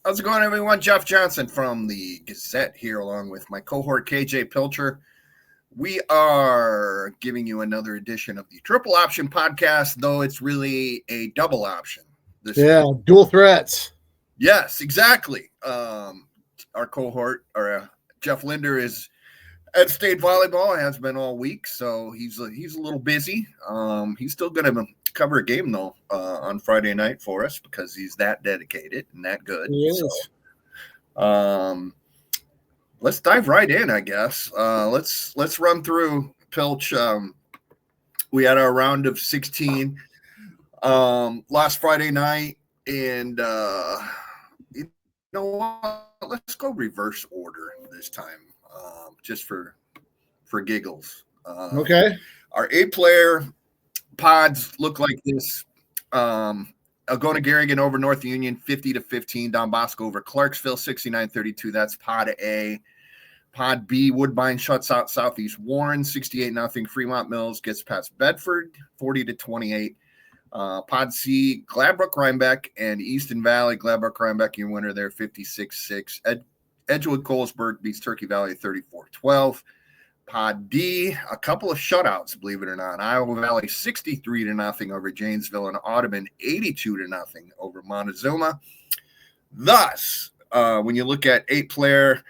How's it going, everyone? Jeff Johnson from the Gazette here, along with my cohort K.J. Pilcher. We are giving you another edition of the Triple Option Podcast, though it's really a double option this week. Dual threats. Yes, exactly. Our cohort, Jeff Linder, is at state volleyball, has been all week, so he's a little busy. He's still going to cover a game, though, on Friday night for us because he's that dedicated and that good. He is. So, let's dive right in, I guess. Let's run through Pilch. We had our round of 16 last Friday night, and you know what? Let's go reverse order this time, just for giggles. Okay. Our 8-player pods look like this. Algona Garrigan over North Union 50-15. Don Bosco over Clarksville 69-32. That's pod A. Pod B, Woodbine shuts out Southeast Warren 68-0. Fremont Mills gets past Bedford 40-28. Pod C, Gladbrook Rhinebeck and Easton Valley. Gladbrook Rhinebeck, your winner there 56-6. Edgewood Colesburg beats Turkey Valley 34-12. Pod D, a couple of shutouts, believe it or not. Iowa Valley 63-0 over Janesville, and Audubon 82-0 over Montezuma. Thus, when you look at 8-player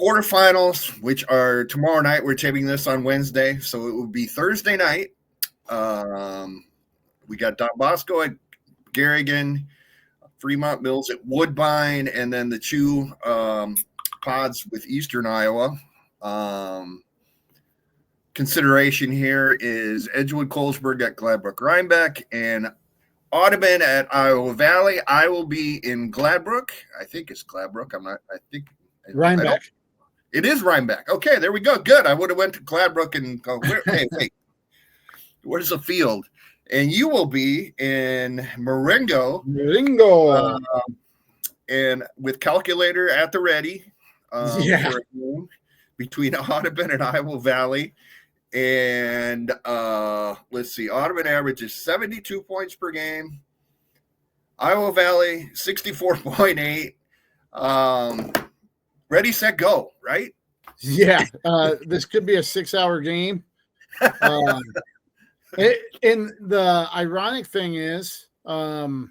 quarterfinals, which are tomorrow night, we're taping this on Wednesday, so it would be Thursday night. We got Don Bosco at Garrigan, Fremont Mills at Woodbine, and then the two pods with Eastern Iowa. Consideration here is Edgewood Colesburg at Gladbrook Rhinebeck and Audubon at Iowa Valley. I will be in Gladbrook. I think it's Gladbrook. Rhinebeck. It is Rhinebeck. Okay, there we go. Good. I would have went to Gladbrook and go, wait. Where's the field? And you will be in Marengo. And with calculator at the ready. Between Audubon and Iowa Valley. And let's see, Audubon averages 72 points per game. Iowa Valley, 64.8. Ready, set, go, right? Yeah. This could be a 6-hour game. And the ironic thing is, hope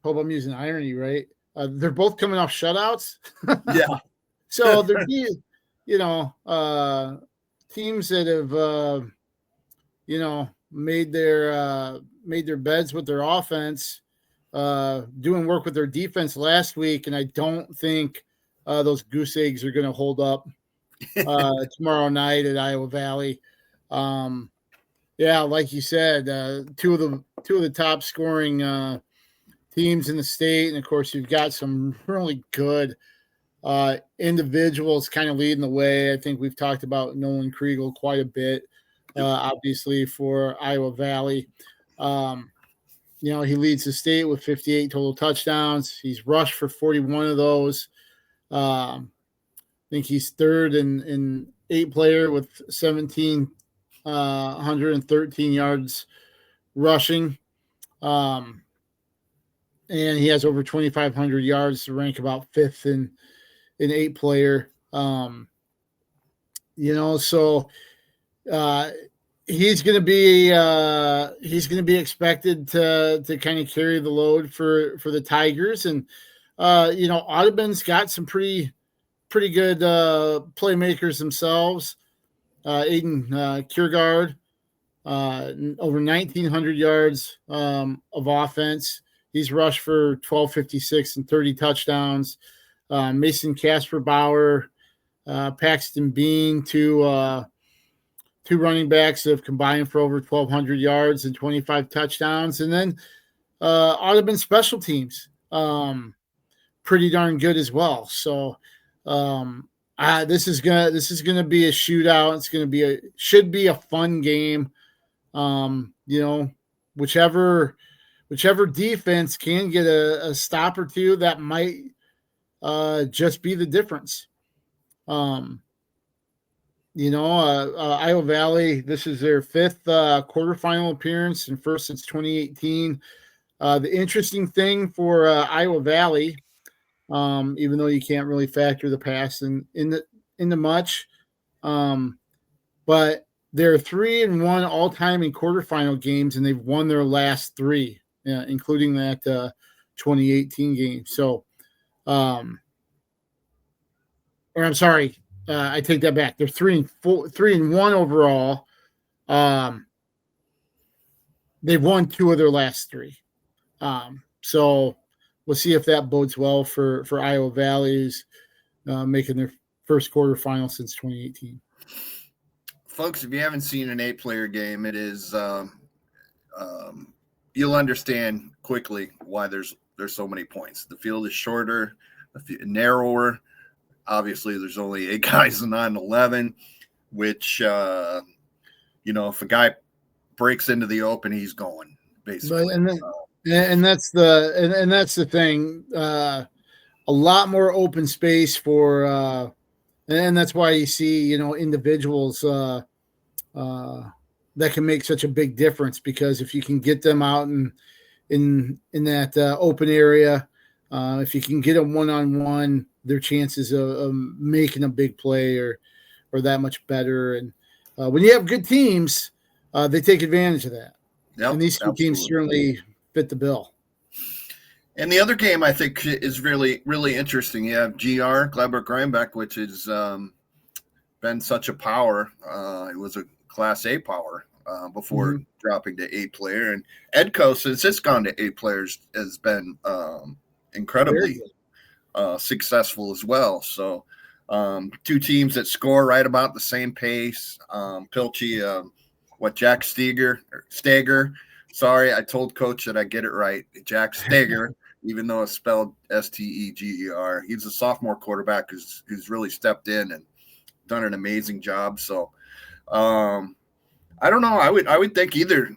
I'm using irony, right? They're both coming off shutouts. Yeah. So they're teams that have made their beds with their offense, doing work with their defense last week, and I don't think those goose eggs are going to hold up tomorrow night at Iowa Valley. Like you said, two of the top scoring teams in the state, and of course you've got some really good individuals kind of leading the way. I think we've talked about Nolan Kriegel quite a bit, obviously for Iowa Valley. He leads the state with 58 total touchdowns. He's rushed for 41 of those. I think he's third in 8-player with 1,713 yards rushing. And he has over 2,500 yards to rank about fifth in 8-player. So he's going to be expected to kind of carry the load for the Tigers. And Audubon's got some pretty good playmakers themselves. Aiden Kiergaard, over 1,900 yards of offense. He's rushed for 1,256 and 30 touchdowns. Mason Casper Bauer, Paxton Bean, two running backs that have combined for over 1,200 yards and 25 touchdowns. And then Audubon special teams, pretty darn good as well. So this is gonna be a shootout. It's should be a fun game. Whichever defense can get a stop or two, that might just be the difference. Iowa Valley, this is their fifth quarterfinal appearance and first since 2018. The interesting thing for Iowa Valley, even though you can't really factor the pass into much. But they're 3-1 all time in quarterfinal games, and they've won their last 3, including that 2018 game. So, or I'm sorry, I take that back. They're 3-1 overall. They've won 2 of their last 3. So we'll see if that bodes well for Iowa Valley's making their first quarterfinal since 2018. Folks, if you haven't seen an 8-player game, it is you'll understand quickly why there's so many points. The field is shorter, narrower. Obviously, there's only 8 guys in 9-11, which if a guy breaks into the open, he's going basically. And that's the thing. A lot more open space for, and that's why you see individuals that can make such a big difference, because if you can get them out in that open area, if you can get them one-on-one, their chances of making a big play are that much better. And when you have good teams, they take advantage of that. Yep, and these two teams certainly fit the bill. And the other game I think is really, really interesting. You have GR, Gladbrook-Rhinebeck, which has been such a power. It was a Class A power before dropping to 8-player. And Edco, since it's gone to 8 players, has been incredibly successful as well. So 2 teams that score right about the same pace. Pilcher, Jack Steger. Sorry, I told Coach that I get it right. Jack Steger, even though it's spelled Steger. He's a sophomore quarterback who's really stepped in and done an amazing job. So I don't know. I would think either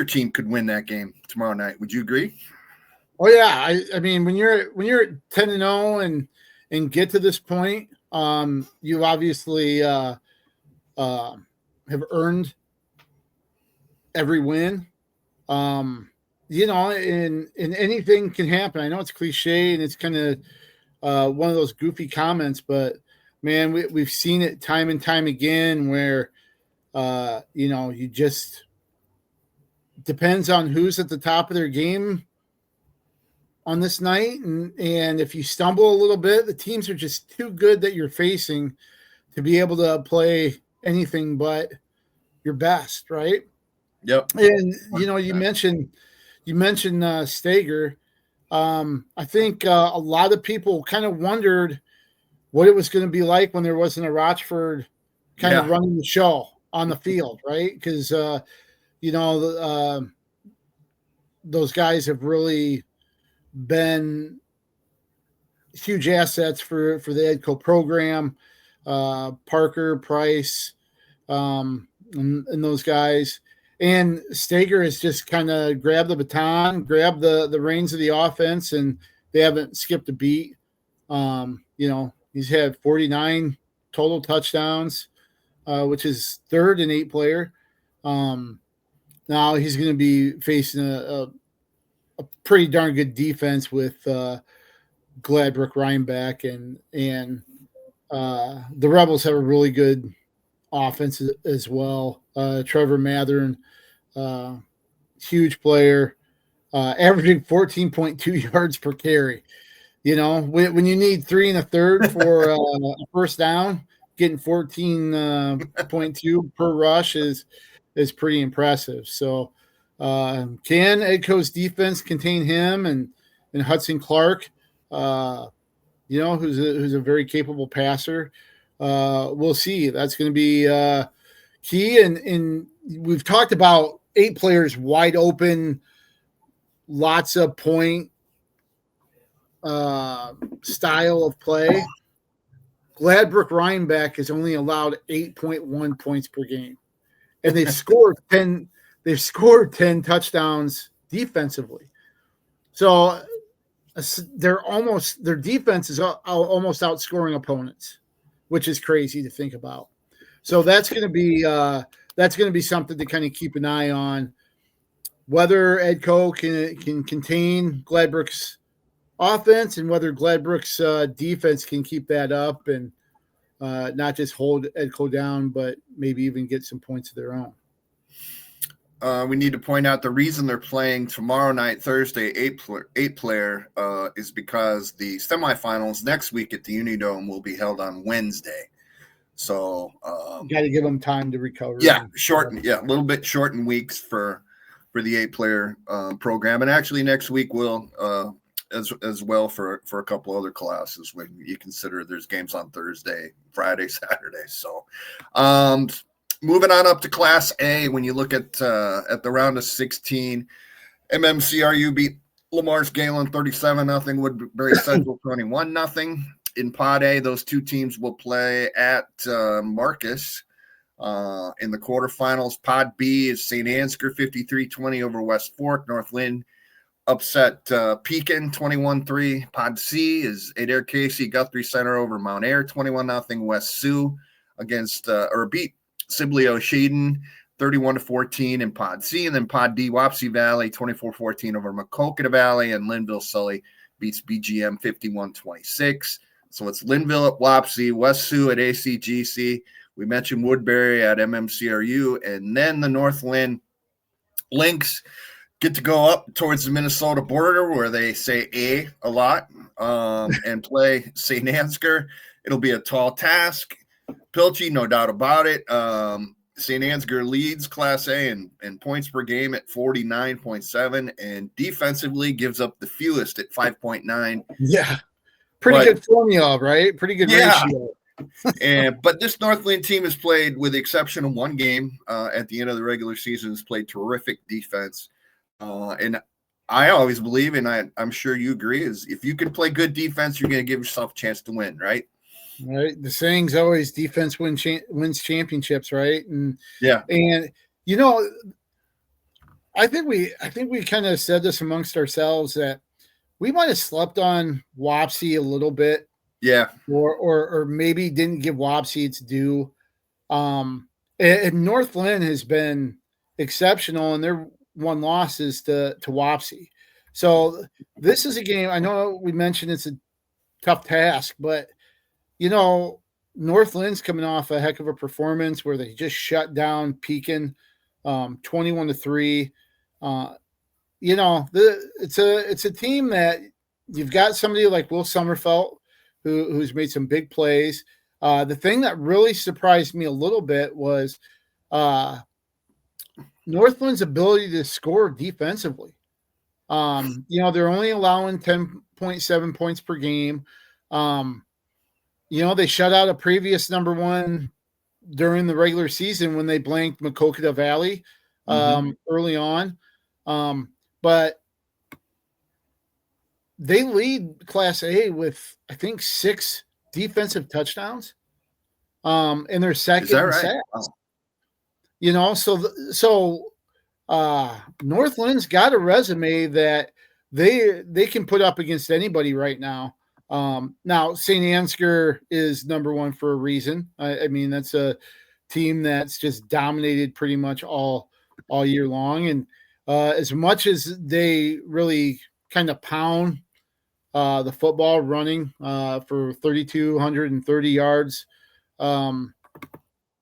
team could win that game tomorrow night. Would you agree? Oh yeah. I mean, when you're at 10-0 and get to this point, you obviously have earned every win. And anything can happen. I know it's cliche and it's kind of one of those goofy comments, but man, we've seen it time and time again where you just depends on who's at the top of their game on this night, and if you stumble a little bit, the teams are just too good that you're facing to be able to play anything but your best, right? Yep. And you mentioned Steger. I think a lot of people kind of wondered what it was going to be like when there wasn't a Rochford kind of running the show on the field, right? Because those guys have really been huge assets for the EDCO program. Parker, Price, and those guys. And Steger has just kind of grabbed the baton, grabbed the reins of the offense, and they haven't skipped a beat. He's had 49 total touchdowns, which is 3rd in 8-player. Now he's going to be facing a pretty darn good defense with Gladbrook-Rhinebeck, and the Rebels have a really good offense as well. Trevor Mathern, huge player, averaging 14.2 yards per carry. When you need 3 1/3 for a first down, getting 14.2 per rush is pretty impressive. So can Edco's defense contain him and Hudson Clark, who's a very capable passer? We'll see. That's going to be key. And we've talked about 8 players wide open, lots of point style of play. Gladbrook-Rhinebeck has only allowed 8.1 points per game, and they've scored 10. They've scored 10 touchdowns defensively. So their defense is almost outscoring opponents, which is crazy to think about. So that's going to be something to kind of keep an eye on, whether Edco can contain Gladbrook's offense and whether Gladbrook's defense can keep that up and not just hold Edco down, but maybe even get some points of their own. We need to point out the reason they're playing tomorrow night, Thursday, eight player, is because the semifinals next week at the Unidome will be held on Wednesday. So got to give them time to recover. Yeah, a little bit shortened weeks for the 8-player program, and actually next week will as well for a couple other classes when you consider there's games on Thursday, Friday, Saturday. So moving on up to Class A, when you look at the round of 16, MMCRU beat Lamar's Galen 37-0, Woodbury Central 21-0. In Pod A, those two teams will play at Marcus in the quarterfinals. Pod B is St. Ansgar 53-20 over West Fork. North Lynn upset Pekin 21-3. Pod C is Adair Casey Guthrie Center over Mount Air 21-0. West Sioux beat Sibley O'Shaden 31-14 in Pod C. And then Pod D, Wapsie Valley 24-14 over Macokota Valley. And Linville Sully beats BGM 51-26. So it's Linville at Wapsie, West Sioux at ACGC. We mentioned Woodbury at MMCRU. And then the North Lynn Lynx get to go up towards the Minnesota border where they say a lot and play St. Ansgar. It'll be a tall task. Pilcher, no doubt about it. St. Ansgar leads Class A in points per game at 49.7 and defensively gives up the fewest at 5.9. Yeah. Pretty good formula, right? Pretty good ratio. But this Northland team has played, with the exception of one game at the end of the regular season, has played terrific defense. And I always believe, and I'm sure you agree, is if you can play good defense, you're going to give yourself a chance to win, right? Right. The saying's always defense wins championships, right? And I think we kind of said this amongst ourselves that we might have slept on Wapsie a little bit. Yeah. Or maybe didn't give Wapsie its due. And North Lynn has been exceptional in their one losses to Wapsie. So this is a game. I know we mentioned it's a tough task, but North Lynn's coming off a heck of a performance where they just shut down Pekin 21-3. It's a team that you've got somebody like Will Sommerfeld who's made some big plays. The thing that really surprised me a little bit was Northland's ability to score defensively. They're only allowing 10.7 points per game. They shut out a previous number one during the regular season when they blanked Macokota Valley early on. But they lead Class A with, I think, 6 defensive touchdowns. And they're second in sacks. So Northland's got a resume that they can put up against anybody right now. Now St. Ansgar is number one for a reason. I mean, that's a team that's just dominated pretty much all year long. And as much as they really kind of pound the football running for 3,230 yards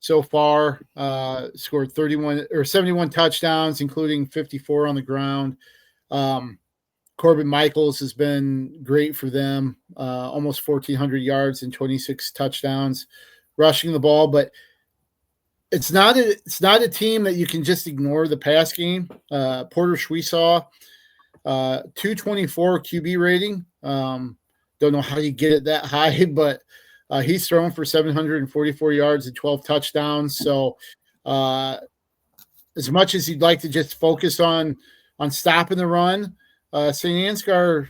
so far, scored 71 touchdowns, including 54 on the ground. Corbin Michaels has been great for them, almost 1,400 yards and 26 touchdowns rushing the ball. But it's not a team that you can just ignore the pass game. Porter Schwesaw, 224 QB rating. Don't know how you get it that high, but he's thrown for 744 yards and 12 touchdowns. So as much as you'd like to just focus on stopping the run, St. Ansgar,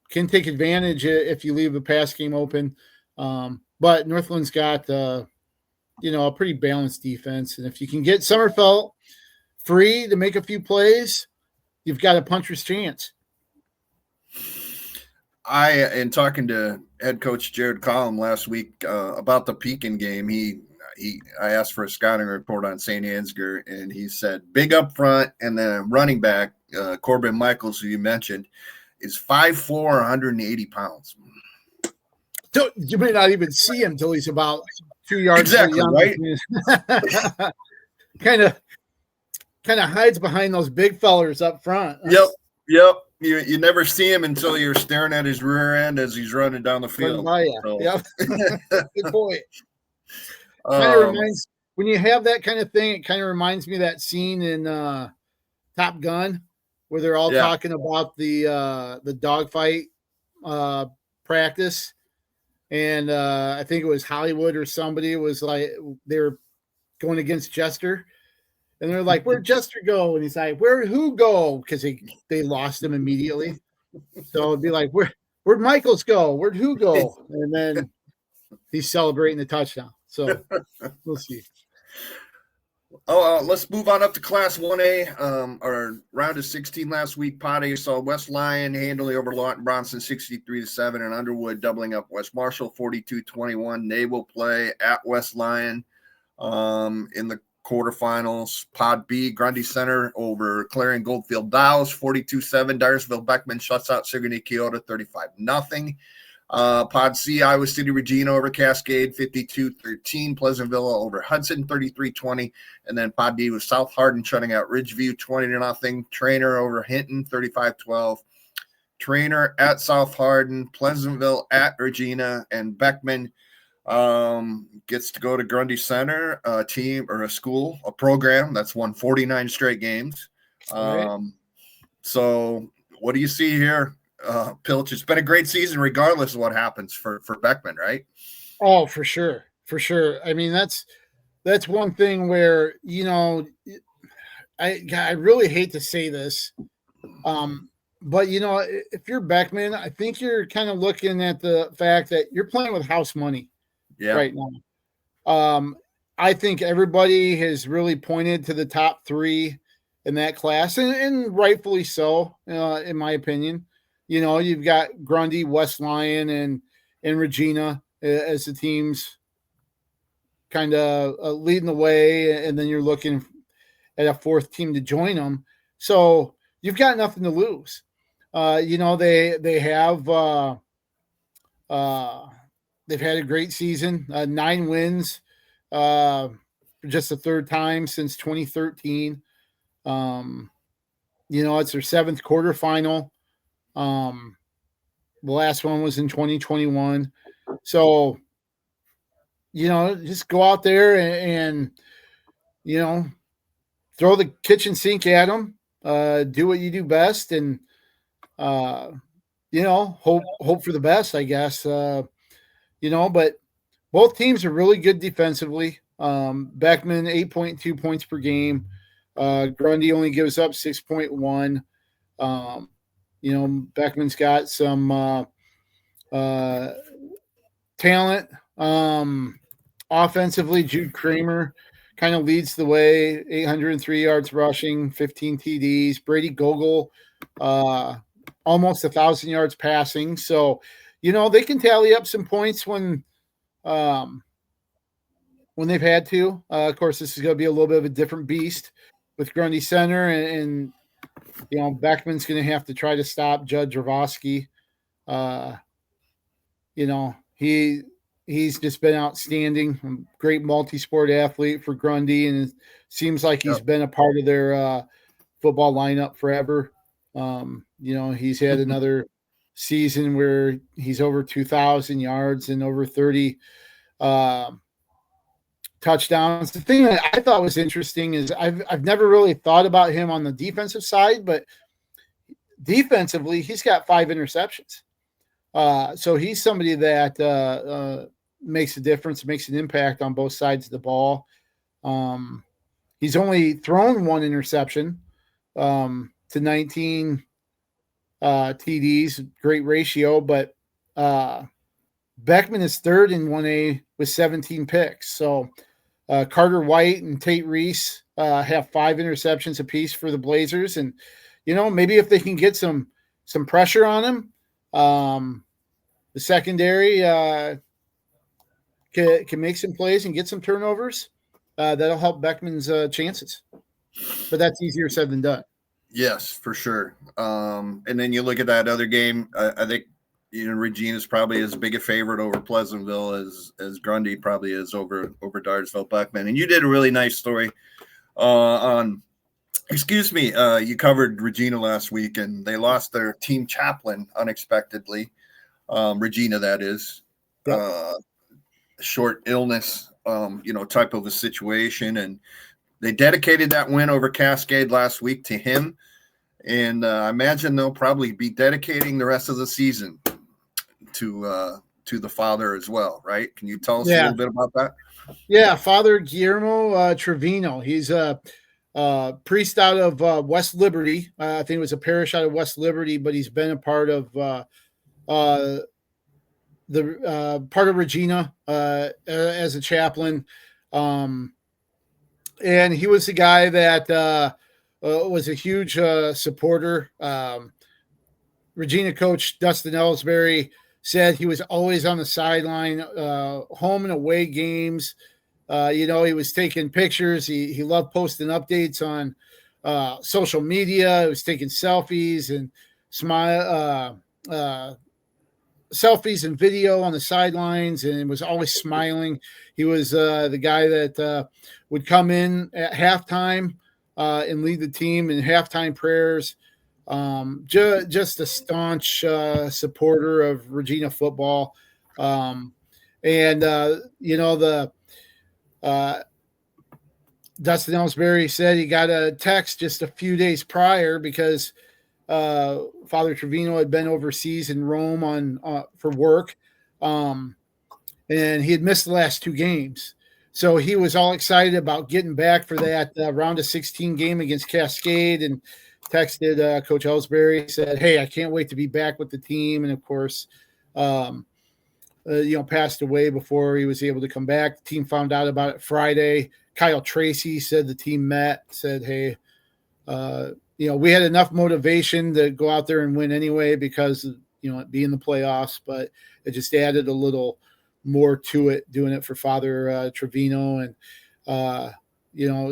can take advantage if you leave the pass game open. But Northland's got, a pretty balanced defense. And if you can get Sommerfeld free to make a few plays, you've got a puncher's chance. In talking to head coach Jared Collum last week about the Pekin game, I asked for a scouting report on St. Ansgar, and he said big up front and then running back, Corbin Michaels, who you mentioned. is 5'4", 180 pounds. So you may not even see him till he's about 2 yards. Exactly, right? kind of hides behind those big fellers up front. Yep. You never see him until you're staring at his rear end as he's running down the field. So. Yep. Good point. Kind of reminds, when you have that kind of thing, it kind of reminds me of that scene in Top Gun where they're all talking about the dogfight practice. And I think it was Hollywood or somebody. It was like they were going against Jester. And they're like, where'd Jester go? And he's like, who go? Because they lost him immediately. So it'd be like, where'd Michaels go? Where'd who go? And then he's celebrating the touchdown. So we'll see. Let's move on up to Class 1A. Our round of 16 last week, Pod A saw West Lyon handily over Lawton Bronson 63-7, and Underwood doubling up West Marshall 42-21. They will play at West Lyon in the quarterfinals. Pod B, Grundy Center over Clarion Goldfield Dows 42-7. Dyersville Beckman shuts out Sigourney Keota 35-0. Pod C, Iowa City Regina over Cascade 52-13. Pleasantville over Hudson 33-20. And then Pod D was South Hardin shutting out Ridgeview 20-0. Trainer over Hinton 35-12. Trainer at South Hardin, Pleasantville at Regina, and Beckman gets to go to Grundy Center, a team or a program that's won 49 straight games. So what do you see here? Pilch, it's been a great season regardless of what happens for Beckman, right? Oh, for sure. I mean, that's one thing where, I really hate to say this, but if you're Beckman, I think you're kind of looking at the fact that you're playing with house money right now. I think everybody has really pointed to the top three in that class, and rightfully so, in my opinion. You've got Grundy, West Lyon, and Regina as the teams kind of leading the way, and then you're looking at a fourth team to join them. So you've got nothing to lose. They have they've had a great season, 9 wins, just the third time since 2013. It's their 7th quarterfinal. The last one was in 2021. So, just go out there and throw the kitchen sink at them, do what you do best, and, hope for the best, I guess. But both teams are really good defensively. Beckman, 8.2 points per game. Grundy only gives up 6.1. Beckman's got some talent. Offensively, Jude Kramer kind of leads the way, 803 yards rushing, 15 TDs. Brady Gogol, almost 1,000 yards passing. So, they can tally up some points when they've had to. Of course, this is going to be a little bit of a different beast with Grundy Center, and Beckman's going to have to try to stop Judge Ravosky. He's just been outstanding, great multi-sport athlete for Grundy, and it seems like he's been a part of their football lineup forever. He's had another season where he's over 2,000 yards and over 30 touchdowns. The thing that I thought was interesting is I've never really thought about him on the defensive side, but defensively, he's got 5 interceptions. So he's somebody that makes a difference, makes an impact on both sides of the ball. He's only thrown 1 interception to 19 TDs, great ratio, but Beckman is 3rd in 1A with 17 picks. So Carter White and Tate Reese have 5 interceptions apiece for the Blazers. And, maybe if they can get some pressure on him, the secondary can make some plays and get some turnovers. That'll help Beckman's chances. But that's easier said than done. Yes, for sure. And then you look at that other game. I think Regina's probably as big a favorite over Pleasantville as Grundy probably is over Dardsville Buckman. And you did a really nice story on. Excuse me. You covered Regina last week, and they lost their team chaplain unexpectedly. Regina, that is. Yep. Short illness, type of a situation, and they dedicated that win over Cascade last week to him. And I imagine they'll probably be dedicating the rest of the season to the father as well, right? Can you tell us a little bit about that? Yeah, Father Guillermo Trevino. He's a priest out of West Liberty. I think it was a parish out of West Liberty, but he's been a part of the part of Regina as a chaplain. And he was the guy that was a huge supporter. Regina coach Dustin Ellsbury said he was always on the sideline, home and away games. He was taking pictures. He loved posting updates on social media. He was taking selfies and selfies and video on the sidelines, and was always smiling. He was the guy that would come in at halftime and lead the team in halftime prayers. Just a staunch supporter of Regina football. Dustin Ellsbury said he got a text just a few days prior because Father Trevino had been overseas in Rome for work, and he had missed the last two games. So he was all excited about getting back for that round of 16 game against Cascade, and texted Coach Ellsbury, said, "Hey, I can't wait to be back with the team." And of course, passed away before he was able to come back. The team found out about it Friday. Kyle Tracy said the team met, said, "Hey, we had enough motivation to go out there and win anyway because it being the playoffs, but it just added a little more to it, doing it for Father Trevino, and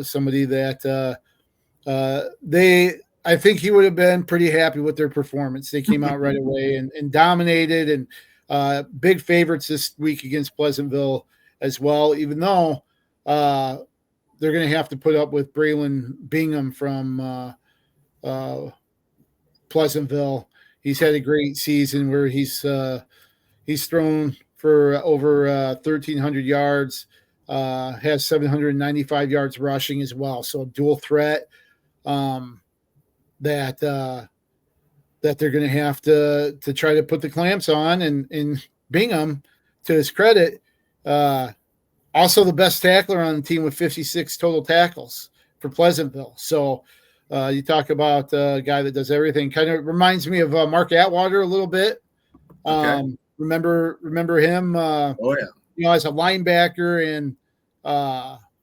somebody that I think he would have been pretty happy with their performance. They came out right away and dominated, and big favorites this week against Pleasantville as well, even though they're going to have to put up with Braylon Bingham from Pleasantville. He's had a great season where he's thrown for over 1,300 yards, has 795 yards rushing as well. So a dual threat that they're going to have to try to put the clamps on. And Bingham, to his credit, also the best tackler on the team with 56 total tackles for Pleasantville. So you talk about a guy that does everything. Kind of reminds me of Mark Atwater a little bit. Okay. Remember him? Oh yeah. As a linebacker and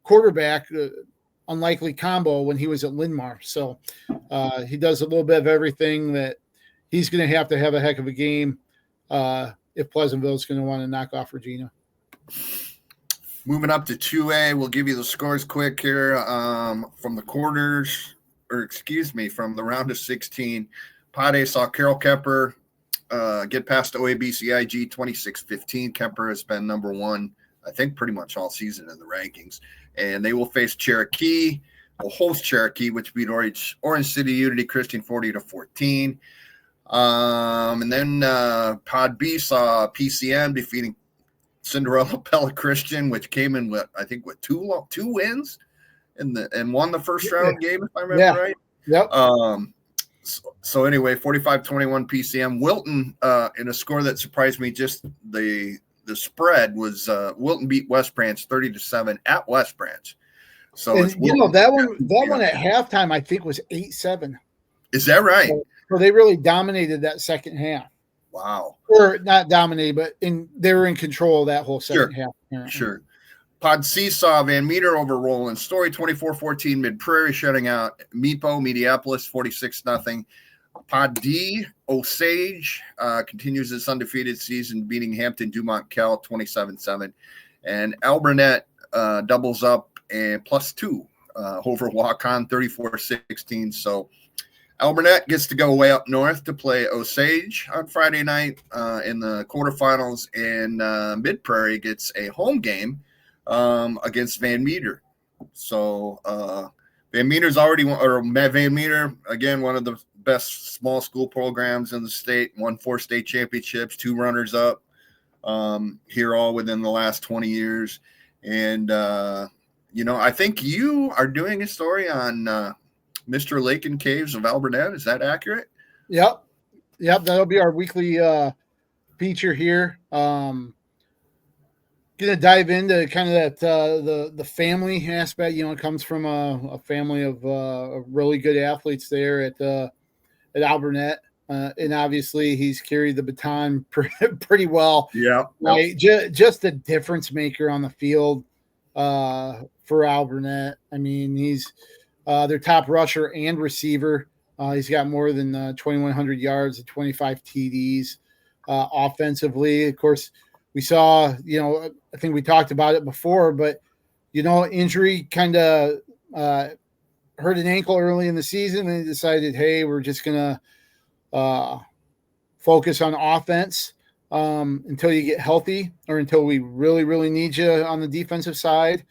quarterback, unlikely combo when he was at Linn-Mar. So he does a little bit of everything. That he's going to have a heck of a game if Pleasantville is going to want to knock off Regina. Moving up to 2A, we'll give you the scores quick here from the quarters, from the round of 16. Pod A saw Carroll Kemper get past OABCIG 26-15. Kemper has been number one, I think, pretty much all season in the rankings. And they will face Cherokee, will host Cherokee, which beat Orange City Unity Christian 40-14. And then Pod B saw PCM defeating Cinderella Pella Christian, which came in with two wins and won the first round game, if I remember right. Yep. So anyway, 45-21 PCM. Wilton, in a score that surprised me, just the spread was Wilton beat West Branch 30-7 at West Branch. So that one at halftime I think was 8-7. Is that right? So they really dominated that second half. Wow. Or not dominated, but they were in control of that whole second half. Apparently. Sure. Pod C saw Van Meter over Roland Story 24-14, Mid Prairie shutting out Meepo, Mediapolis 46-0. Pod D, Osage continues its undefeated season, beating Hampton Dumont Cal 27-7. And Alburnett doubles up and +2 over Waukon 34-16. So Alburnett gets to go way up north to play Osage on Friday night in the quarterfinals, and Mid Prairie gets a home game against Van Meter. So Van Meter's Van Meter, again, one of the best small school programs in the state, won 4 state championships, 2 runners up here all within the last 20 years. And, I think you are doing a story on Mr. Lake and Caves of Alburnett. Is that accurate? Yep. That'll be our weekly feature here. Gonna dive into kind of that the family aspect. It comes from a family of really good athletes there at Alburnett, and obviously he's carried the baton pretty well. Yeah, right. Just a difference maker on the field for Alburnett. I mean, he's their top rusher and receiver. He's got more than 2,100 yards and 25 TDs offensively. Of course, we saw, I think we talked about it before, but, injury kind of hurt an ankle early in the season, and they decided, hey, we're just going to focus on offense until you get healthy or until we really, really need you on the defensive side.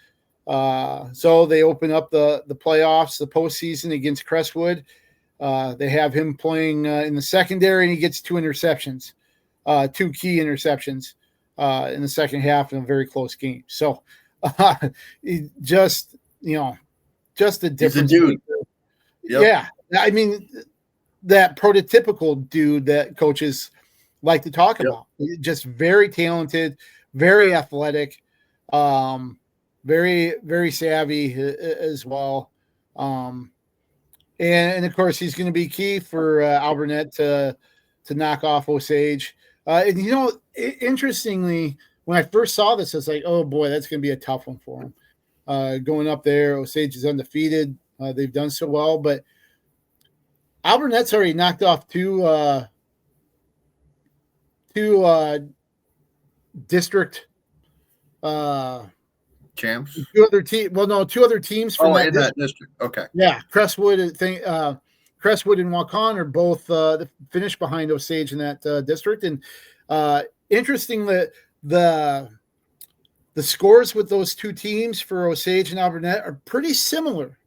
So they open up the playoffs, the postseason against Crestwood. They have him playing in the secondary, and he gets 2 interceptions, 2 key interceptions in the second half in a very close game. So just a difference. He's a dude. Yep. Yeah. I mean, that prototypical dude that coaches like to talk about. Just very talented, very athletic, very, very savvy as well. And of course, he's going to be key for Alburnett to knock off Osage. And, interestingly, when I first saw this, I was like, oh, boy, that's going to be a tough one for him. Going up there, Osage is undefeated. They've done so well. But Alburnett's already knocked off two district champs. Two other teams from that district. Okay. Yeah, Crestwood and Waukon are both finished behind Osage in that district. And interesting that the scores with those 2 teams for Osage and Alburnett are pretty similar.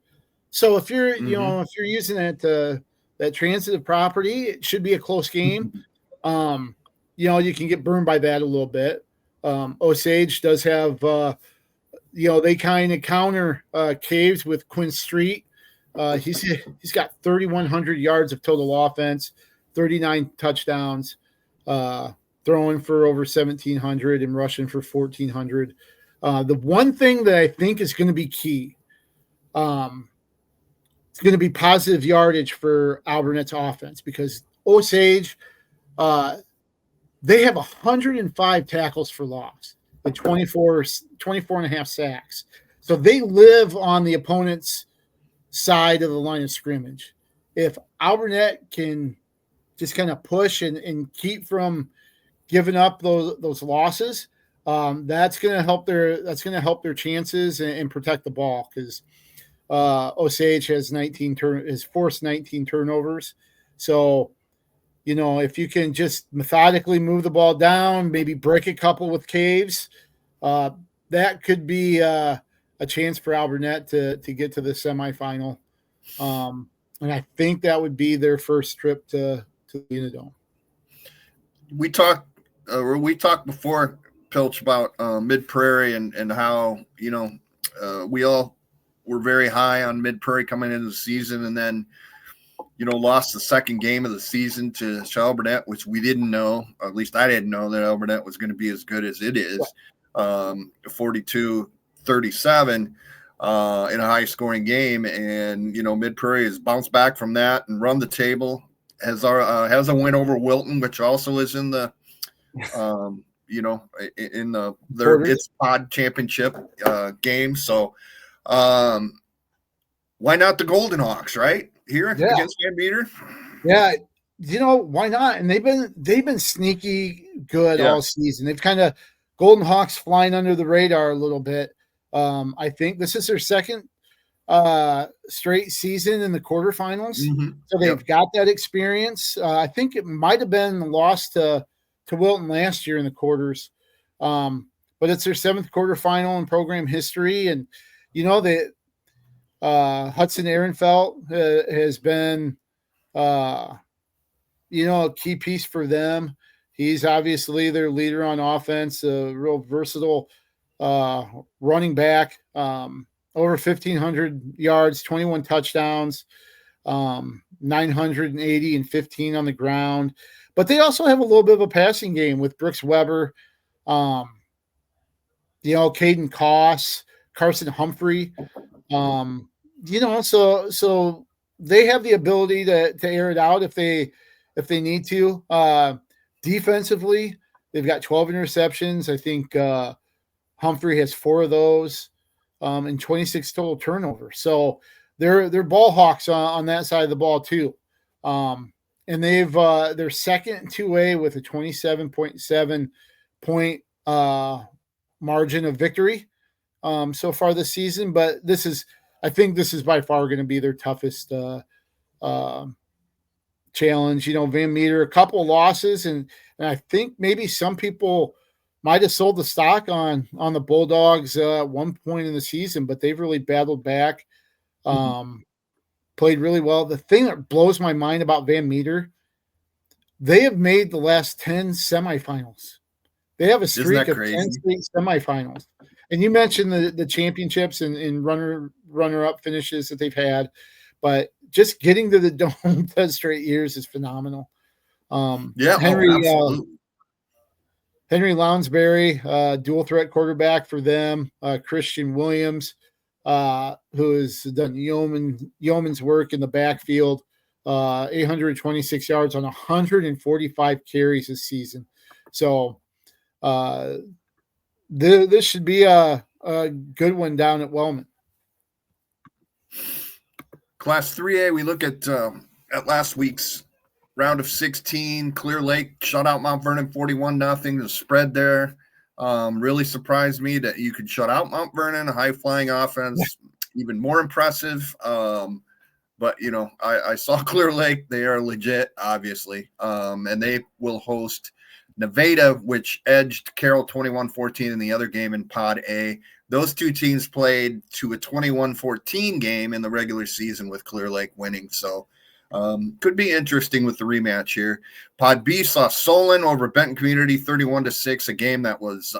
So if you're if you're using that transitive property, it should be a close game. You can get burned by that a little bit. Osage does have they kind of counter Caves with Quinn Street. He's got 3,100 yards of total offense, 39 touchdowns, throwing for over 1,700 and rushing for 1,400. The one thing that I think is going to be key, it's going to be positive yardage for Alburnett's offense, because Osage, they have 105 tackles for loss and 24 and a half sacks. So they live on the opponent's side of the line of scrimmage. If Alburnett can just kind of push and keep from giving up those losses, that's going to help their chances and protect the ball, because Osage has forced 19 turnovers. So, if you can just methodically move the ball down, maybe break a couple with Caves, that could be a chance for Alburnett to get to the semifinal. And I think that would be their first trip to the Unidome. We talked before, Pilch, about Mid Prairie and how, we all were very high on Mid Prairie coming into the season, and then, lost the second game of the season to Alburnett, which we didn't know, or at least I didn't know, that Alburnett was going to be as good as it is. 42-37 in a high-scoring game, and Mid Prairie has bounced back from that and run the table. Has a win over Wilton, which also is in the in its pod championship game. So why not the Golden Hawks, right? Here against Van Meter? Yeah, why not? And they've been sneaky good all season. They've kind of Golden Hawks flying under the radar a little bit. I think this is their second straight season in the quarterfinals. Mm-hmm. So they've got that experience. I think it might have been the loss to Wilton last year in the quarters. But it's their 7th quarterfinal in program history. And, the Hudson Ehrenfeld has been, a key piece for them. He's obviously their leader on offense, a real versatile running back, over 1,500 yards, 21 touchdowns, 980 and 15 on the ground. But they also have a little bit of a passing game with Brooks Weber, Caden Koss, Carson Humphrey. So they have the ability to air it out if they need to. Defensively, they've got 12 interceptions. I think Humphrey has 4 of those, and 26 total turnovers. So they're ball hawks on that side of the ball too. And they're second in 2A with a 27.7 point margin of victory so far this season. But I think this is by far going to be their toughest challenge. Van Meter, a couple of losses, and I think maybe some people might have sold the stock on the Bulldogs at one point in the season, but they've really battled back, played really well. The thing that blows my mind about Van Meter, they have made the last 10 semifinals. They have a streak of 10 straight semifinals. And you mentioned the championships and runner-up finishes that they've had, but just getting to the Dome 10 straight years is phenomenal. Henry Lounsbury, dual threat quarterback for them. Christian Williams, who has done yeoman's work in the backfield. 826 yards on 145 carries this season. So this should be a good one down at Wellman. Class 3A, we look at last week's round of 16. Clear Lake shut out Mount Vernon 41-0. The spread there really surprised me that you could shut out Mount Vernon, a high-flying offense, even more impressive. But, I saw Clear Lake. They are legit, obviously. And they will host Novemeber, which edged Carroll 21-14 in the other game in Pod A. Those two teams played to a 21-14 game in the regular season with Clear Lake winning. So could be interesting with the rematch here. Pod B saw Solon over Benton Community 31-6, a game that was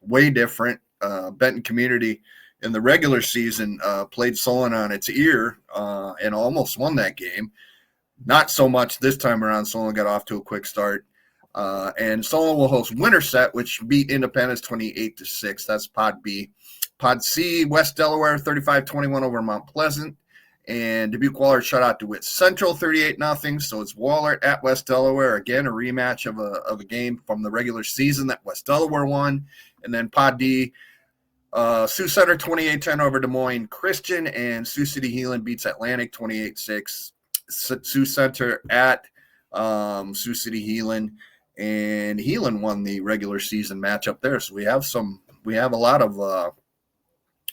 way different. Benton Community in the regular season played Solon on its ear and almost won that game. Not so much this time around. Solon got off to a quick start. And Solon will host Winterset, which beat Independence 28-6. That's Pod B. Pod C, West Delaware 35-21 over Mount Pleasant. And Dubuque Wahlert shut out DeWitt Central 38-0. So it's Wahlert at West Delaware. Again, a rematch of a game from the regular season that West Delaware won. And then Pod D, Sioux Center 28-10 over Des Moines Christian. And Sioux City Heelan beats Atlantic 28-6. Sioux Center at Sioux City Heelan. And Heelan won the regular season matchup there. So we have a lot of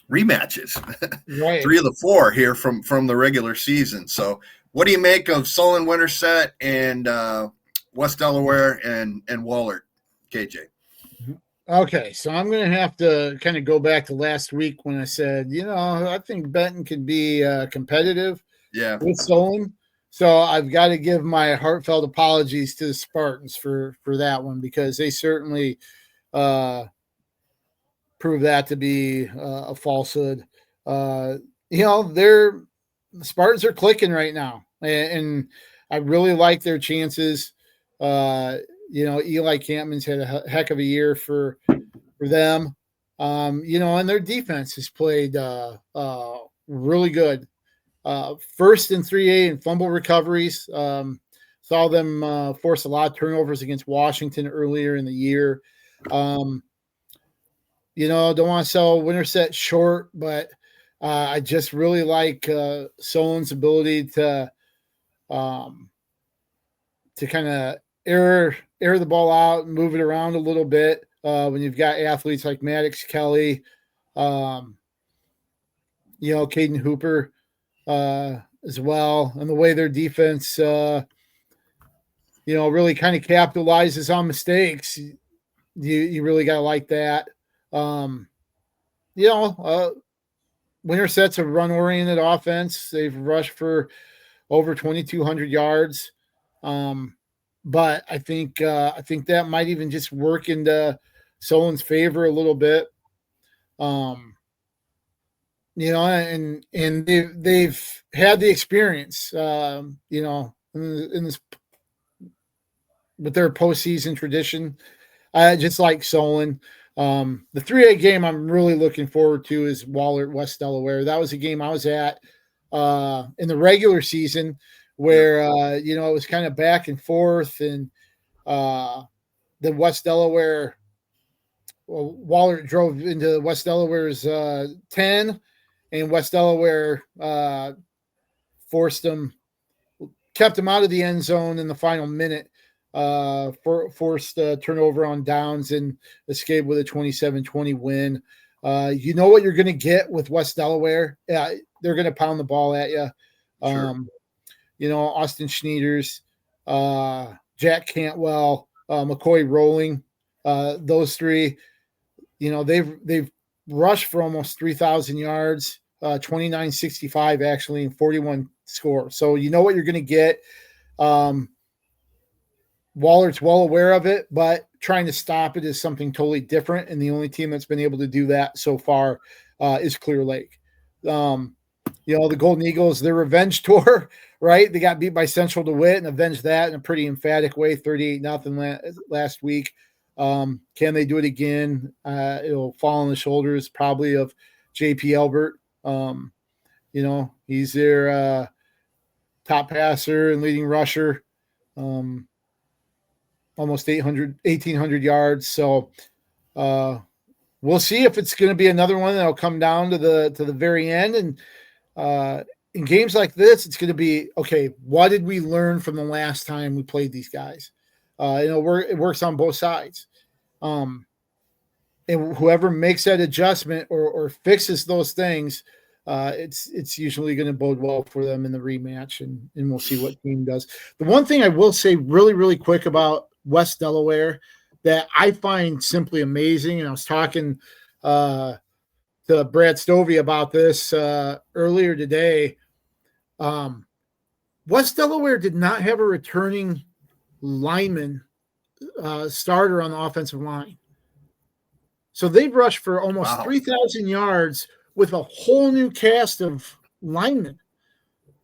rematches, right. 3 of the 4 here from the regular season. So what do you make of Solon, Winterset, and West Delaware and Wahlert, KJ? Okay, so I'm going to have to kind of go back to last week when I said, I think Benton could be competitive with Solon. So I've got to give my heartfelt apologies to the Spartans for that one, because they certainly proved that to be a falsehood. The Spartans are clicking right now, and I really like their chances. Eli Campman's had a heck of a year for them. And their defense has played really good. First in 3A in fumble recoveries. Saw them force a lot of turnovers against Washington earlier in the year. Don't want to sell Winterset short, but I just really like Solon's ability to kind of air the ball out and move it around a little bit when you've got athletes like Maddox Kelly. Caden Hooper as well, and the way their defense, really kind of capitalizes on mistakes. You really got to like that. Winterset's a run-oriented offense. They've rushed for over 2,200 yards. But I think that might even just work into Solon's favor a little bit. And they've had the experience, in this with their postseason tradition, just like Solon. The 3A game I'm really looking forward to is Wahlert West Delaware. That was a game I was at in the regular season where it was kind of back and forth, and the West Delaware. Well, Wahlert drove into West Delaware's 10, and West Delaware kept them out of the end zone in the final minute, forced a turnover on downs, and escaped with a 27-20 win. You know what you're going to get with West Delaware. Yeah, they're going to pound the ball at you. Sure. Austin Schneiders, Jack Cantwell, McCoy Rowling, those three. They've rushed for almost 3,000 yards, 29-65 actually, and 41 score. So you know what you're going to get. Waller's well aware of it, but trying to stop it is something totally different. And the only team that's been able to do that so far is Clear Lake. The Golden Eagles, their revenge tour, right? They got beat by Central DeWitt and avenged that in a pretty emphatic way, 38-0 last week. Can they do it again? It'll fall on the shoulders probably of JP Elbert. He's their top passer and leading rusher, almost 1,800 yards. So we'll see if it's going to be another one that'll come down to the very end. And in games like this, it's going to be, okay, what did we learn from the last time we played these guys? It works on both sides. And whoever makes that adjustment or fixes those things, it's usually going to bode well for them in the rematch, and we'll see what team does. The one thing I will say really, really quick about West Delaware that I find simply amazing, and I was talking to Brad Stovey about this earlier today. West Delaware did not have a returning lineman starter on the offensive line. So they've rushed for almost 3,000 yards with a whole new cast of linemen.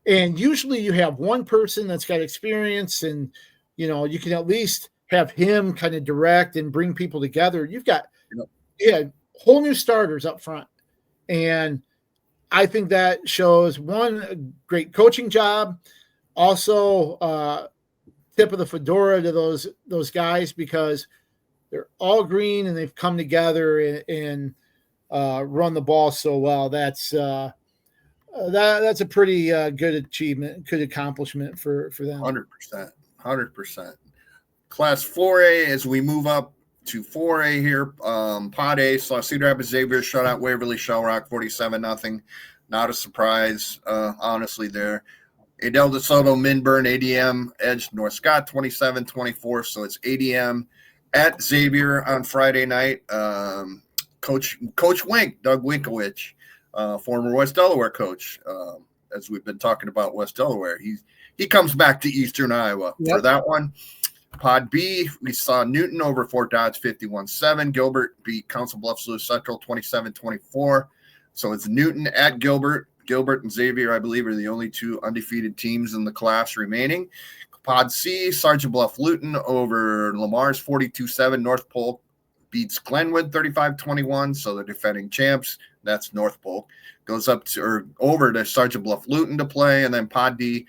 And usually you have one person that's got experience, and, you can at least have him kind of direct and bring people together. You've got whole new starters up front. And I think that shows, one, a great coaching job. Also, tip of the fedora to those guys, because they're all green and they've come together and run the ball so well. That's a pretty good achievement, good accomplishment for them. 100%. Class 4A, as we move up to 4A here, Pod A saw Cedar Rapids Xavier shut out Waverly Shell Rock 47-0. Not a surprise, honestly, there. Adel DeSoto, Minburn, ADM edged North Scott 27-24. So it's ADM at Xavier on Friday night. Coach Wink, Doug Winkowich, former West Delaware coach, as we've been talking about West Delaware. He comes back to Eastern Iowa for that one. Pod B, we saw Newton over Fort Dodge 51-7. Gilbert beat Council Bluffs Lewis Central 27-24. So it's Newton at Gilbert. Gilbert and Xavier, I believe, are the only two undefeated teams in the class remaining. Pod C, Sergeant Bluff Luton over Lamar's 42-7. North Polk beats Glenwood 35-21. So the defending champs, that's North Polk, goes over to Sergeant Bluff Luton to play. And then Pod D,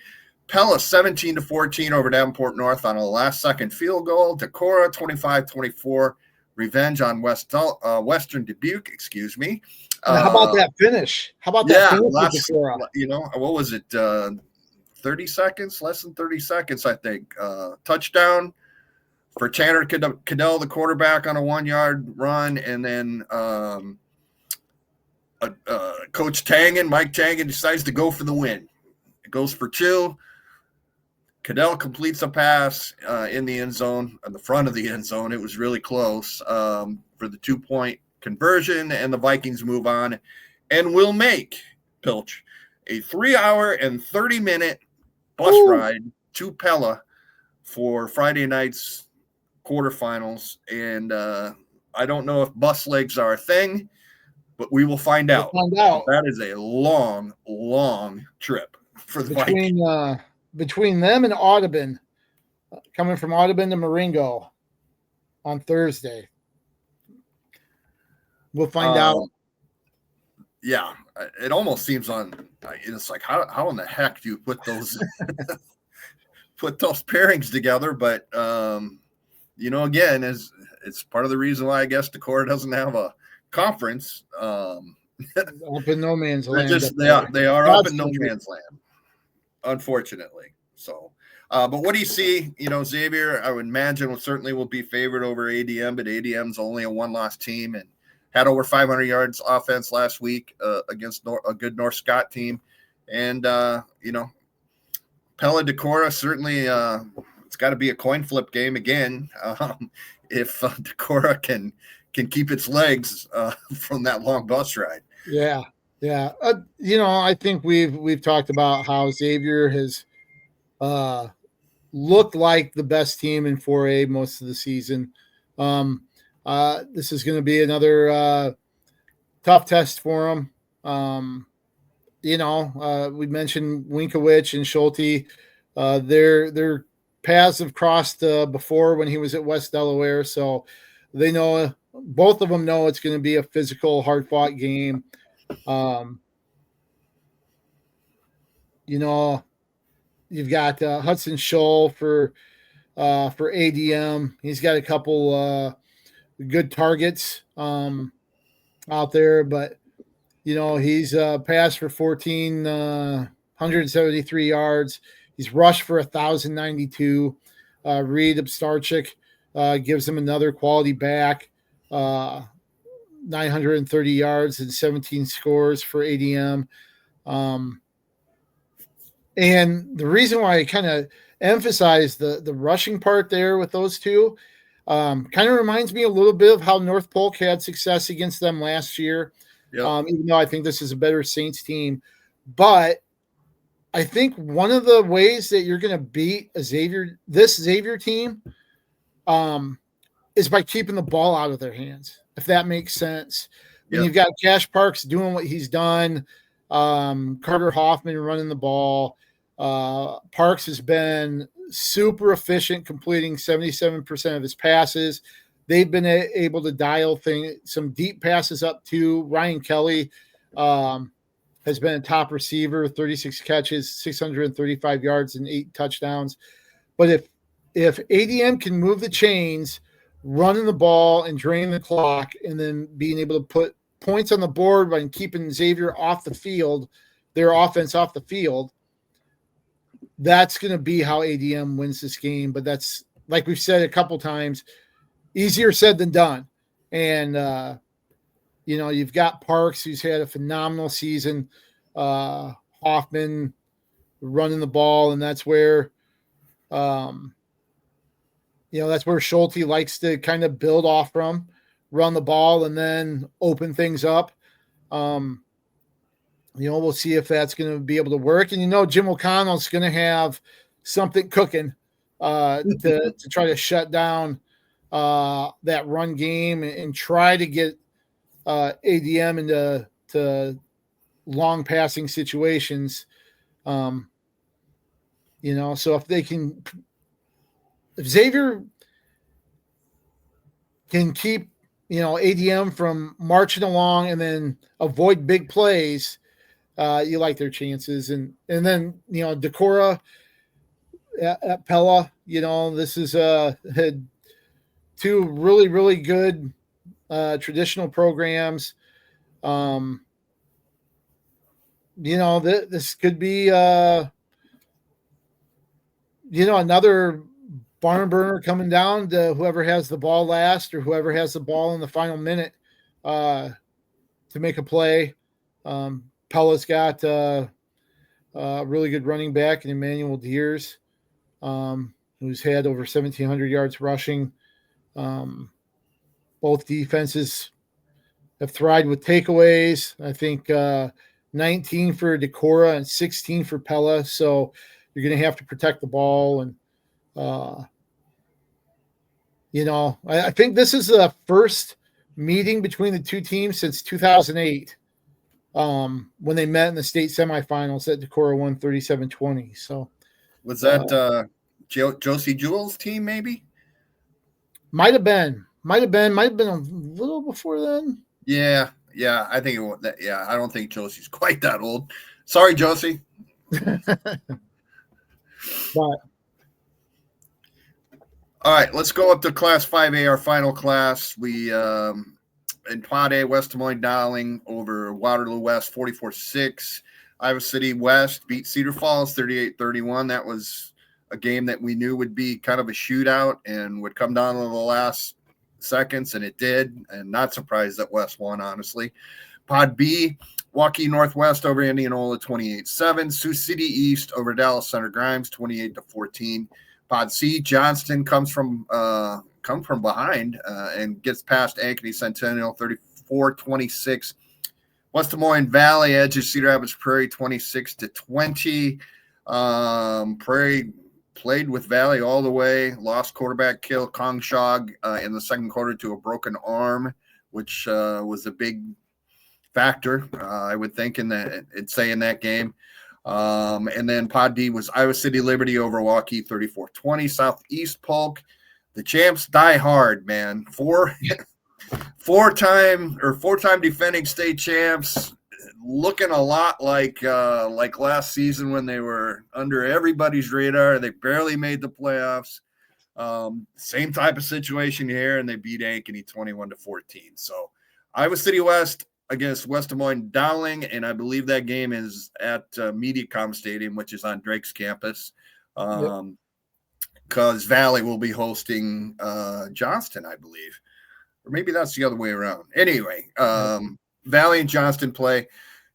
Pella 17-14 over Davenport North on a last-second field goal. Decorah 25-24. Revenge on Western Dubuque, excuse me. How about that finish? How about that finish with Decorah? What was it? 30 seconds, less than 30 seconds, I think. Touchdown for Tanner Cadell, the quarterback, on a 1-yard run, and then Coach Mike Tangen decides to go for the win. It goes for 2. Cadell completes a pass in the end zone, on the front of the end zone. It was really close for the 2-point conversion, and the Vikings move on and will make, Pilch, a 3-hour and 30-minute bus ride to Pella for Friday night's quarterfinals. And I don't know if bus legs are a thing, but we will find out. That is a long, long trip for the Vikings. Between them and Audubon, coming from Audubon to Marengo on Thursday. We'll find out. Yeah, it almost seems it's like, how in the heck do you put those put those pairings together? But again, it's part of the reason why I guess Decorah doesn't have a conference. Up in no man's land. They are up in no man's land, unfortunately. So, but what do you see? Xavier, I would imagine will be favored over ADM, but ADM's only a 1-loss team and had over 500 yards offense last week against a good North Scott team. And, Pella Decorah, certainly it's got to be a coin flip game again if Decorah can keep its legs from that long bus ride. Yeah. I think we've talked about how Xavier has looked like the best team in 4A most of the season. This is going to be another tough test for them. We mentioned Winkowicz and Schulte. Their paths have crossed before when he was at West Delaware, so they know, both of them know it's going to be a physical, hard-fought game. You've got Hudson Scholl for ADM. He's got a couple good targets out there, but he's passed for 1,473 yards. He's rushed for 1,092. Reed Obstarchik gives him another quality back, 930 yards and 17 scores for ADM. And the reason why I kind of emphasize the rushing part there with those two kind of reminds me a little bit of how North Polk had success against them last year. Yep. Even though I think this is a better Saints team. But I think one of the ways that you're going to beat this Xavier team is by keeping the ball out of their hands, if that makes sense. Yep. And you've got Cash Parks doing what he's done, Carter Hoffman running the ball. Parks has been super efficient, completing 77% of his passes. They've been able to dial some deep passes up to Ryan Kelly. Has been a top receiver, 36 catches, 635 yards, and 8 touchdowns. But if ADM can move the chains, running the ball and drain the clock, and then being able to put points on the board by keeping Xavier off the field, their offense off the field, that's going to be how ADM wins this game. But that's, like we've said a couple times, easier said than done. And, you've got Parks, who's had a phenomenal season, Hoffman running the ball, and that's where, that's where Schulte likes to kind of build off from, run the ball, and then open things up. We'll see if that's going to be able to work. And, Jim O'Connell's going to have something cooking to try to shut down that run game and try to get ADM into long passing situations. So if Xavier can keep, ADM from marching along and then avoid big plays, you like their chances. And then, Decorah at Pella, this is two really, really good traditional programs. This could be, another barn burner coming down to whoever has the ball last or whoever has the ball in the final minute to make a play. Pella's got a really good running back in Emmanuel Deers, who's had over 1,700 yards rushing. Both defenses have thrived with takeaways. I think 19 for Decora and 16 for Pella. So you're going to have to protect the ball. And, I think this is the first meeting between the two teams since 2008 when they met in the state semifinals that Decora won 37-20. So was that Josie Jewell's team maybe? Might have been a little before then. Yeah. I think I don't think Josie's quite that old. Sorry, Josie. But all right, let's go up to Class 5A, our final class. We in Pod A, West Des Moines Dowling over Waterloo West 44-6. Iowa City West beat Cedar Falls 38-31. That was a game that we knew would be kind of a shootout and would come down to the last seconds, and it did. And not surprised that West won, honestly. Pod B, Waukee Northwest over Indianola 28-7. Sioux City East over Dallas Center Grimes 28-14. Pod C, Johnston comes from behind and gets past Ankeny Centennial 34-26. West Des Moines Valley edges Cedar Rapids Prairie 26-20. Prairie played with Valley all the way, lost quarterback Kale Kongshog in the second quarter to a broken arm, which was a big factor, I would think, in that game. And then Pod D was Iowa City Liberty over Waukee 34-20. Southeast Polk, the champs die hard, man. Four-time defending state champs, looking a lot like last season when they were under everybody's radar. They barely made the playoffs. Same type of situation here, and they beat Ankeny 21-14. So Iowa City West against West Des Moines Dowling, and I believe that game is at Mediacom Stadium, which is on Drake's campus, because Valley will be hosting Johnston, I believe. Or maybe that's the other way around. Anyway, Valley and Johnston play.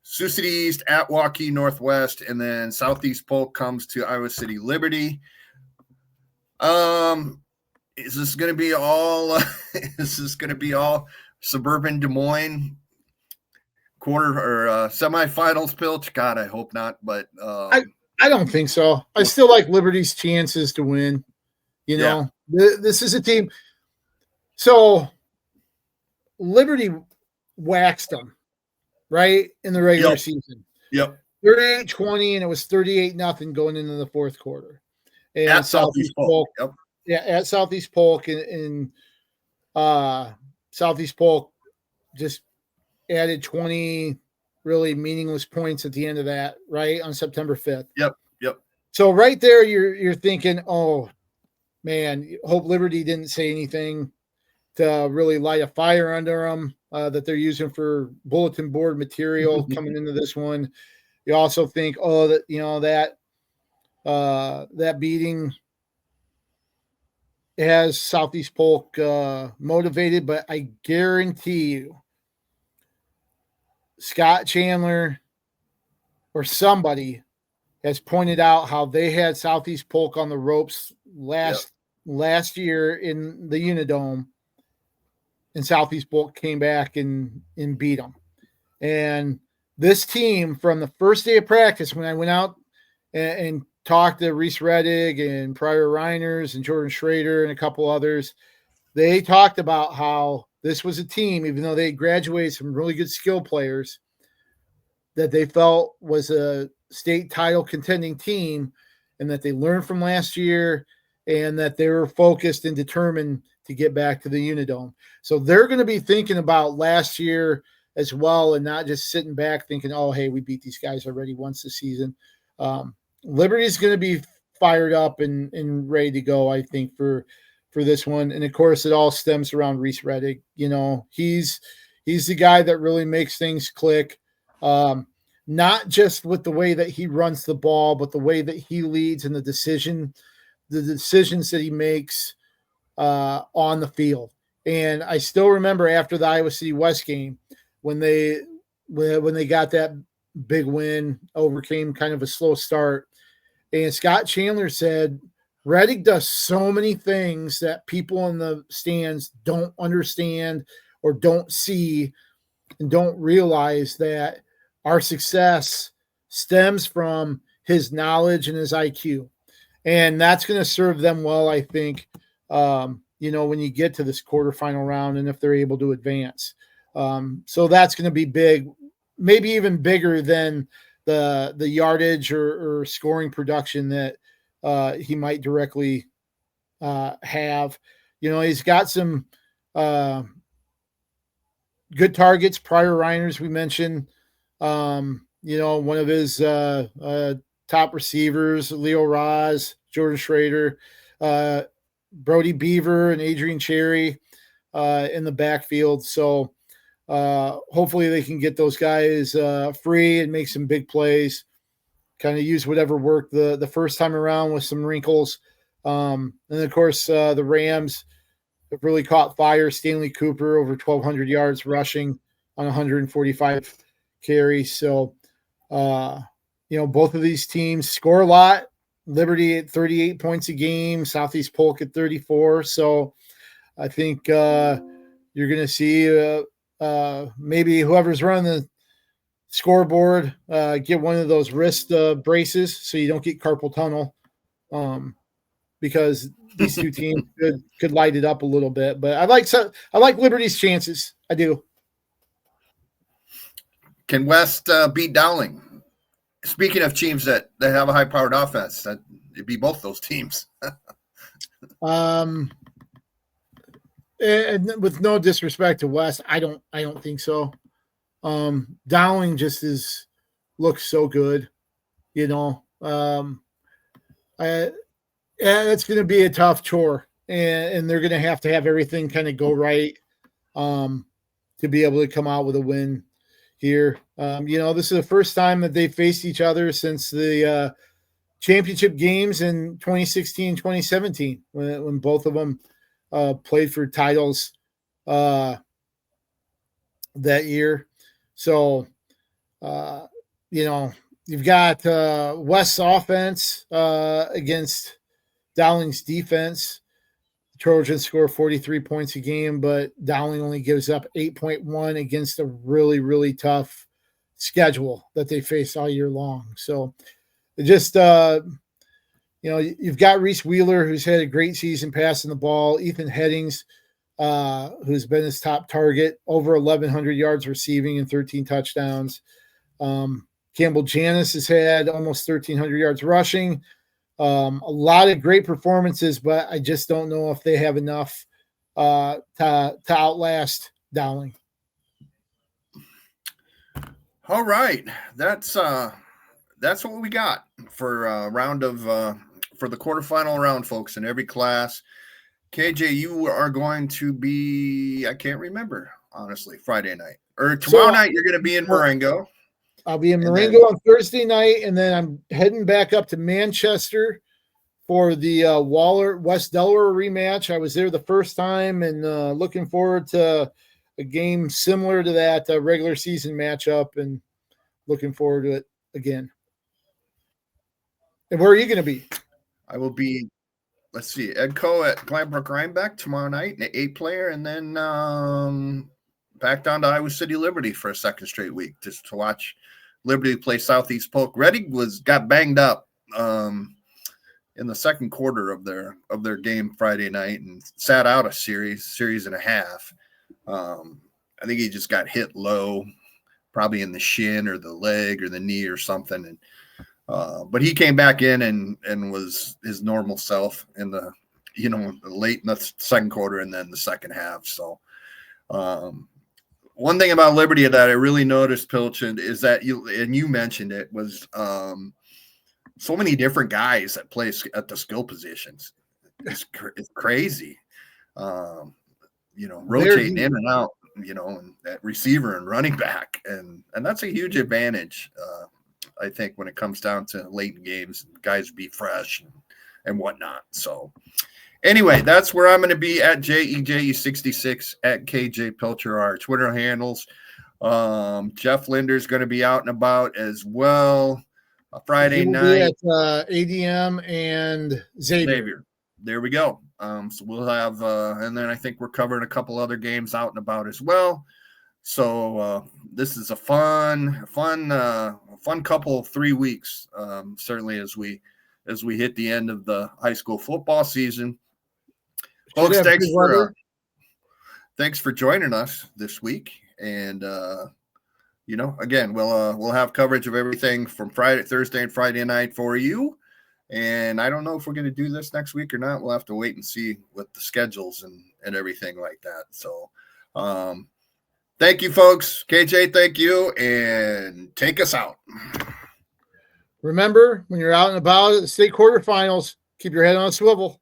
Sioux City East at Waukee Northwest, and then Southeast Polk comes to Iowa City Liberty. Is this going to be all suburban Des Moines quarter or semifinals, Pilch? God, I hope not. But I don't think so. I still like Liberty's chances to win. This is a team. So Liberty waxed them, right, in the regular season. Yep. 38-20, and it was 38-0 going into the fourth quarter. And at Southeast Polk. Yep. Yeah, at Southeast Polk. And Southeast Polk just added 20 really meaningless points at the end of that, right, on September 5th. Yep. So right there, you're thinking, oh, man, hope Liberty didn't say anything to really light a fire under them that they're using for bulletin board material coming into this one. You also think, that beating has Southeast Polk motivated, but I guarantee you Scott Chandler or somebody has pointed out how they had Southeast Polk on the ropes last year in the Unidome, and Southeast Polk came back and beat them. And this team, from the first day of practice, when I went out and talked to Reese Reddig and Pryor Reiners and Jordan Schrader and a couple others, they talked about how this was a team, even though they graduated some really good skill players, that they felt was a state title contending team, and that they learned from last year, and that they were focused and determined to get back to the Unidome. So they're going to be thinking about last year as well, and not just sitting back thinking, oh, hey, we beat these guys already once this season. Liberty is going to be fired up and ready to go, I think, for this one. And of course, it all stems around Reese Reddig. He's the guy that really makes things click. Not just with the way that he runs the ball, but the way that he leads and the decisions that he makes on the field. And I still remember after the Iowa City West game, when they when they got that big win, overcame kind of a slow start. And Scott Chandler said, Reddick does so many things that people in the stands don't understand or don't see and don't realize that our success stems from his knowledge and his IQ. And that's going to serve them well, I think, when you get to this quarterfinal round and if they're able to advance. So that's going to be big, maybe even bigger than the yardage or scoring production that he might directly have. He's got some good targets. Pryor Reiners, we mentioned, one of his top receivers, Leo Raz, Jordan Schrader, Brody Beaver, and Adrian Cherry in the backfield. So hopefully they can get those guys free and make some big plays, kind of use whatever worked the first time around with some wrinkles. And of course, the Rams have really caught fire. Stanley Cooper over 1,200 yards rushing on 145 carries. So, both of these teams score a lot. Liberty at 38 points a game, Southeast Polk at 34. So I think you're going to see maybe whoever's running the scoreboard get one of those wrist braces so you don't get carpal tunnel, because these two teams could light it up a little bit. But I like Liberty's chances. I do. Can West beat Dowling? Speaking of teams that have a high-powered offense, it'd be both those teams. And with no disrespect to West, I don't think so. Dowling just looks so good, it's going to be a tough chore, and they're going to have everything kind of go right to be able to come out with a win here. This is the first time that they faced each other since the championship games in 2016, 2017, when both of them played for titles that year. So, you've got West's offense against Dowling's defense. The Trojans score 43 points a game, but Dowling only gives up 8.1 against a really, really tough schedule that they face all year long. So it just, you've got Reese Wheeler, who's had a great season passing the ball. Ethan Headings, who's been his top target, over 1,100 yards receiving and 13 touchdowns. Campbell Janis has had almost 1,300 yards rushing. A lot of great performances, but I just don't know if they have enough to outlast Dowling. All right, that's what we got for round of for the quarterfinal round, folks, in every class. KJ, you are going to be, I can't remember, honestly, Friday night. Or tomorrow night, you're going to be in Marengo. I'll be in Marengo on Thursday night, and then I'm heading back up to Manchester for the West Delaware rematch. I was there the first time, and looking forward to a game similar to that regular season matchup, and looking forward to it again. And where are you going to be? I will be, let's see, Edco at Gladbrook Rhinebeck tomorrow night, an 8-player, and then back down to Iowa City Liberty for a second straight week just to watch Liberty play Southeast Polk. Reddick got banged up in the second quarter of their game Friday night and sat out a series and a half. I think he just got hit low, probably in the shin or the leg or the knee or something, and but he came back in and was his normal self in the late in the second quarter and then the second half. So one thing about Liberty that I really noticed, Pilcher, is that you mentioned it, was so many different guys that play at the skill positions. It's crazy. Rotating in and out, and that receiver and running back, and that's a huge advantage. I think when it comes down to late in games, guys be fresh and whatnot. So anyway, that's where I'm going to be, at JEJE66, at KJ Pilcher, our Twitter handles. Jeff Linder's going to be out and about as well. Friday He will night be at ADM and Xavier. There we go. So we'll have, and then I think we're covering a couple other games out and about as well. So this is a fun couple 3 weeks. Certainly as we hit the end of the high school football season. Folks, thanks for joining us this week. And again, we'll have coverage of everything from Thursday and Friday night for you. And I don't know if we're going to do this next week or not. We'll have to wait and see with the schedules and everything like that. So thank you, folks. KJ, thank you. And take us out. Remember, when you're out and about at the state quarterfinals, keep your head on a swivel.